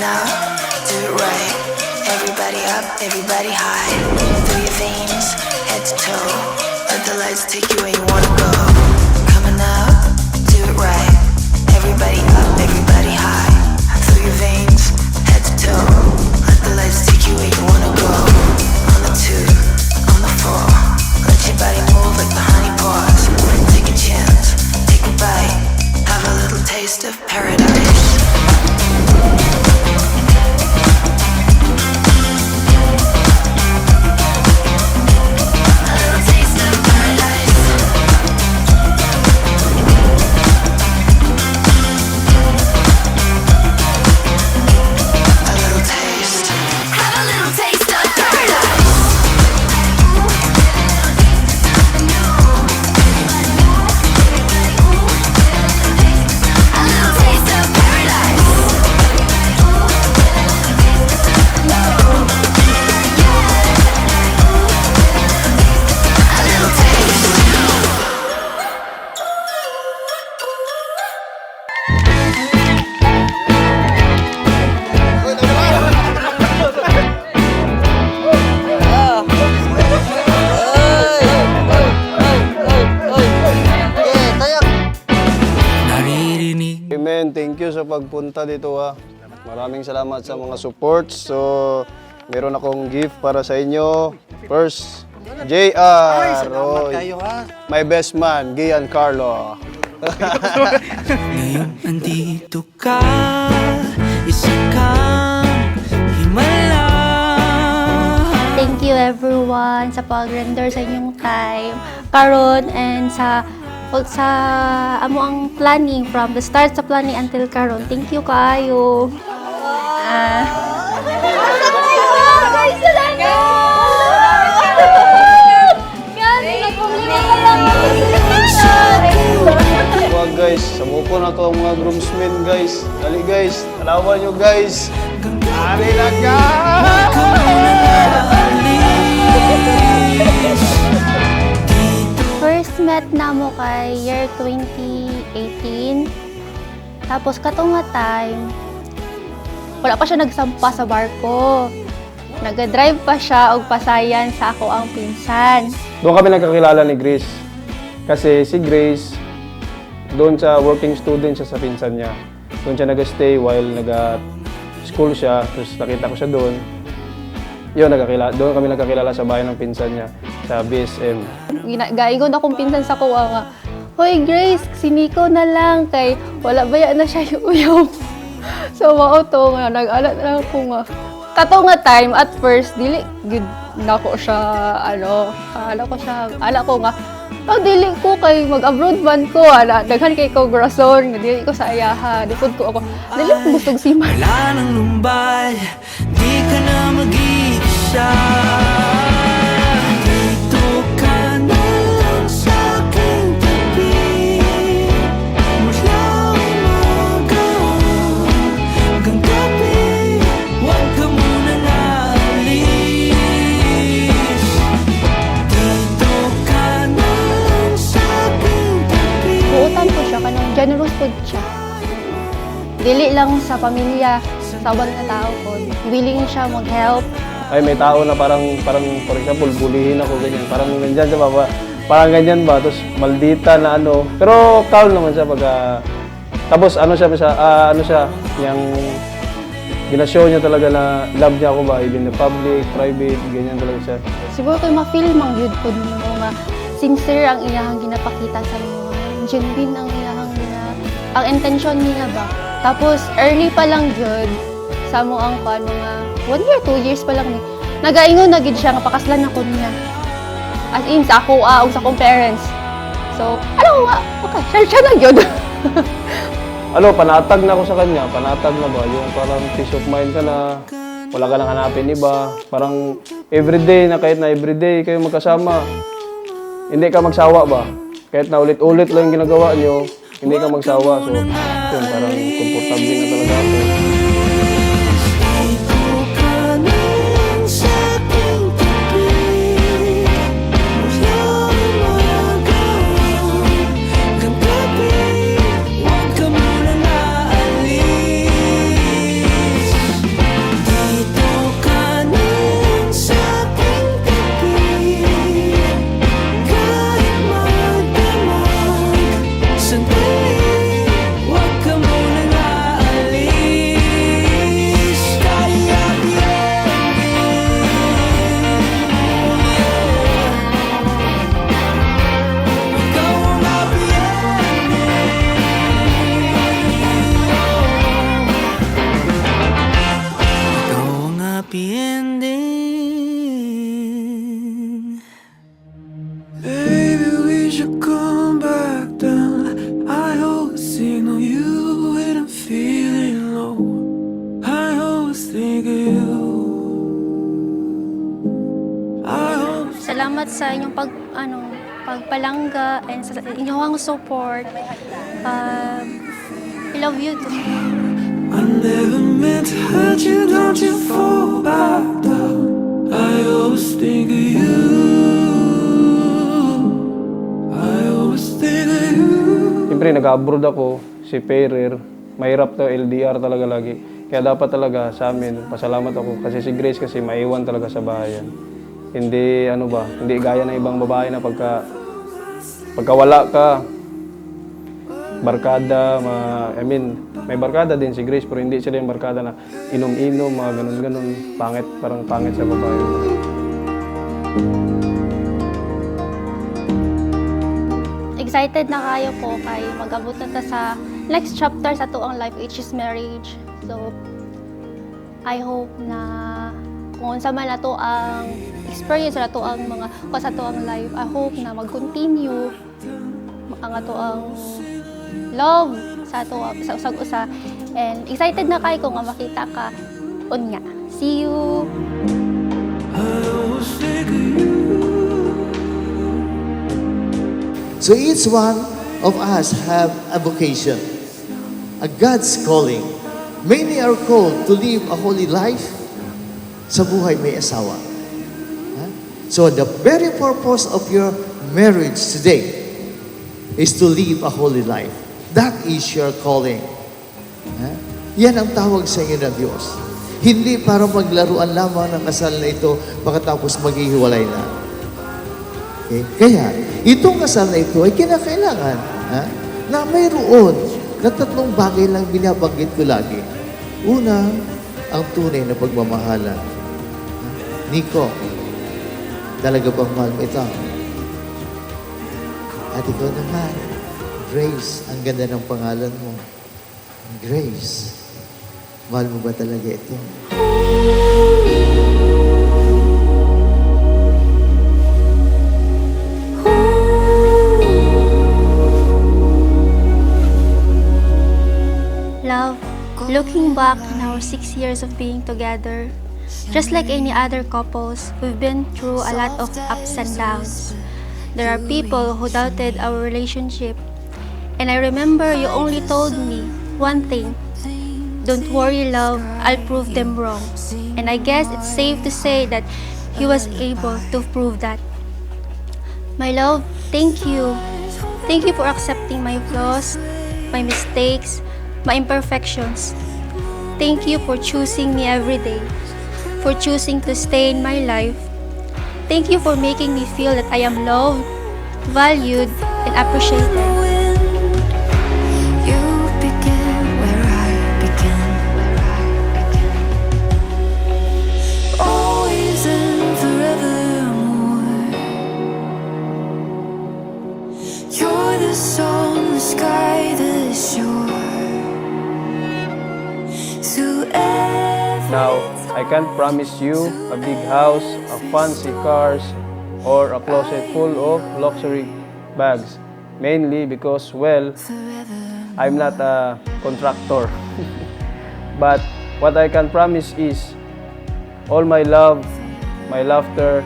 out, do it right. Everybody up, everybody high. Through your veins, head to toe. Let the lights take you where you wanna go. Coming out, do it right. Everybody up, everybody high. Through your veins, head to toe. Let the lights take you where you wanna go. On the 2, on the 4. Let your body move like the honey paws. Take a chance, take a bite. Have a little taste of paradise. Amen. Thank you sa pagpunta dito ha. Maraming salamat sa mga supports. So, meron akong gift para sa inyo. First, JR. Salamat kayo ha. My best man, Giancarlo. Ngayon andito ka, isa kang himala. Thank you everyone sa pag-render sa inyong time karon and sa amo ang planning from the start sa planning until karon. Thank you kaayo. Wag guys, samuko na to ang mga groomsmen guys. Dali guys, alawan nyo guys. Dali na First met na mo kay year 2018. Tapos katong nga time, wala pa siya nagsampa sa barko. Nag-drive pa siya og pasayan sa ako ang pinsan. Doon kami nagkakilala ni Grace. Kasi si Grace, doon sa working student siya sa pinsan niya. Doon siya nag-stay while nag-school siya. Tapos nakita ko siya doon. Yun, doon kami nagkakilala sa bahay ng pinsan niya, sa BSM. Gaigon akong pinsan sa kuwa nga, "Hoy Grace, si Nico na lang kay wala baya na siya uyong." So mao to nga nag-alat na ako nga. Kato nga time at first dili good nako siya ala ko nga pag dili ko kay mag-abroad man ko daghan kay ko grason nga dili ko sa ayaha dipod ko ako dili ko gusto siman. Wala nang lumbay, di ka na mag-iisa. Dito ka na lang sa aking tabi. Mula umaga hanggang gabi, huwag ka muna naalis. Dito ka na lang sa aking tabi. Buutan ko siya kanang generous food siya. Dili lang sa pamilya, sa ubang na tao ko. Willing siya mag-help. Ay, may tao na parang for example, bulihin ako ganyan. Parang ganyan siya ba? Parang ganyan ba? Tapos maldita na ano. Pero calm naman siya pag tapos ano siya, yung ginashow niya talaga na love niya ako ba? Even the public, private, ganyan talaga siya. Siguro kayo ma-feel mang yun po mo nga sincere ang iyahang ginapakita sa inyo. Genuine ang iyahang ang intention niya ba? Tapos early pa lang yun, sa mo ang mga 1 year, 2 years pa lang ni. Nagaingon na gid siya nga pakaslan ako niya. As in sa ako ug sa akong parents. So, nga, okay, siya na yun. Panatag na ako sa kanya, panatag na ba? Yung parang peace of mind ka na, wala ka nang hanapin iba. Parang everyday na kahit na everyday kayo magkasama, hindi ka magsawa ba? Kahit na ulit-ulit lang yung ginagawa nyo, hindi ka magsawa. So, yun, parang komportable na talaga ako. sa inyong pagpalangga and sa inyong support. I love you too. I never meant to hurt you, don't you fall back down. I always think of you. I always think of you. Siyempre, nag-abroad ako, si Perer. Mahirap to, LDR talaga lagi. Kaya dapat talaga sa amin, pasalamat ako. Kasi si Grace kasi maiwan talaga sa bahay yan. Hindi, hindi gaya ng ibang babae na pagka wala ka, barkada, may barkada din si Grace, pero hindi sila yung barkada na inom-inom, mga ganun-ganun. Parang pangit sa babae. Excited na kayo po kay mag-abot na ta sa next chapter sa tuang life, which is marriage. So, I hope na kung sa man na to ang experience na to ang mga sa to ang life, I hope na mag-continue ang ato ang love sa ato sa usag-usa. And excited na kayo kung makita ka unya. See you. So each one of us have a vocation, a God's calling. Many are called to live a holy life sa buhay may asawa. So the very purpose of your marriage today is to live a holy life. That is your calling. Yan ang tawag sa inyo ng Diyos. Hindi para maglaruan lamang ng kasal na ito pagkatapos maghihiwalay na. Okay? Kaya, itong kasal na ito ay kinakailangan na mayroon na tatlong bagay lang binabanggit ko lagi. Una, ang tunay na pagmamahalan. Nico, talaga bang mahal mo ito? At ikaw naman, Grace, ang ganda ng pangalan mo. Grace, mahal mo ba talaga ito? Love, looking back on our 6 years of being together, just like any other couples, we've been through a lot of ups and downs. There are people who doubted our relationship, and I remember you only told me one thing: don't worry, love, I'll prove them wrong. And I guess it's safe to say that he was able to prove that. My love, thank you. Thank you for accepting my flaws, my mistakes, my imperfections. Thank you for choosing me every day, for choosing to stay in my life. Thank you for making me feel that I am loved, valued, and appreciated. You begin where I began. Always and forevermore. You're the sun, the sky, the shore. Now, I can't promise you a big house, a fancy cars, or a closet full of luxury bags. Mainly because, well, I'm not a contractor. But what I can promise is all my love, my laughter,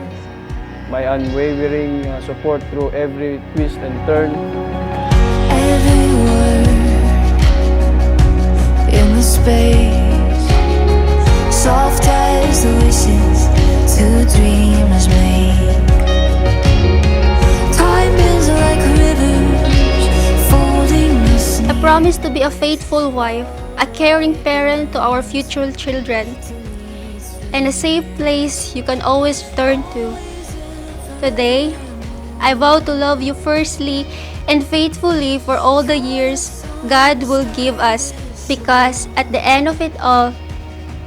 my unwavering support through every twist and turn. Every word in the space, soft as the wishes two dreamers make. Time is like rivers folding us. I promise to be a faithful wife, a caring parent to our future children, and a safe place you can always turn to. Today, I vow to love you firstly and faithfully for all the years God will give us, because at the end of it all,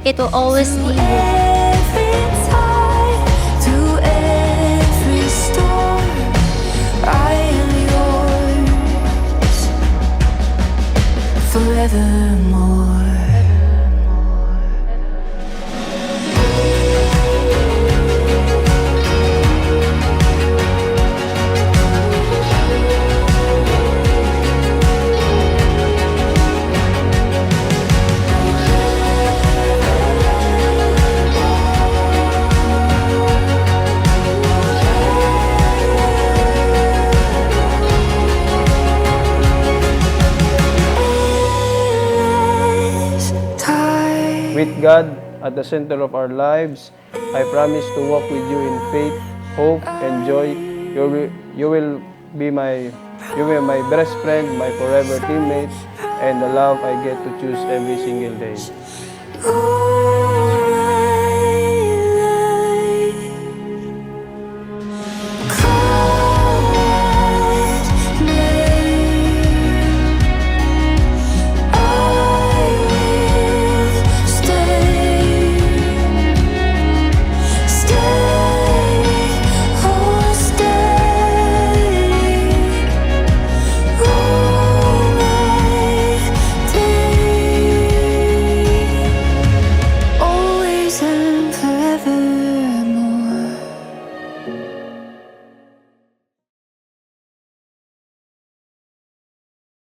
it will always be you. Every tide, to every storm, I am yours forevermore. God at the center of our lives. I promise to walk with you in faith, hope, and joy. You will be my best friend, my forever teammate, and the love I get to choose every single day.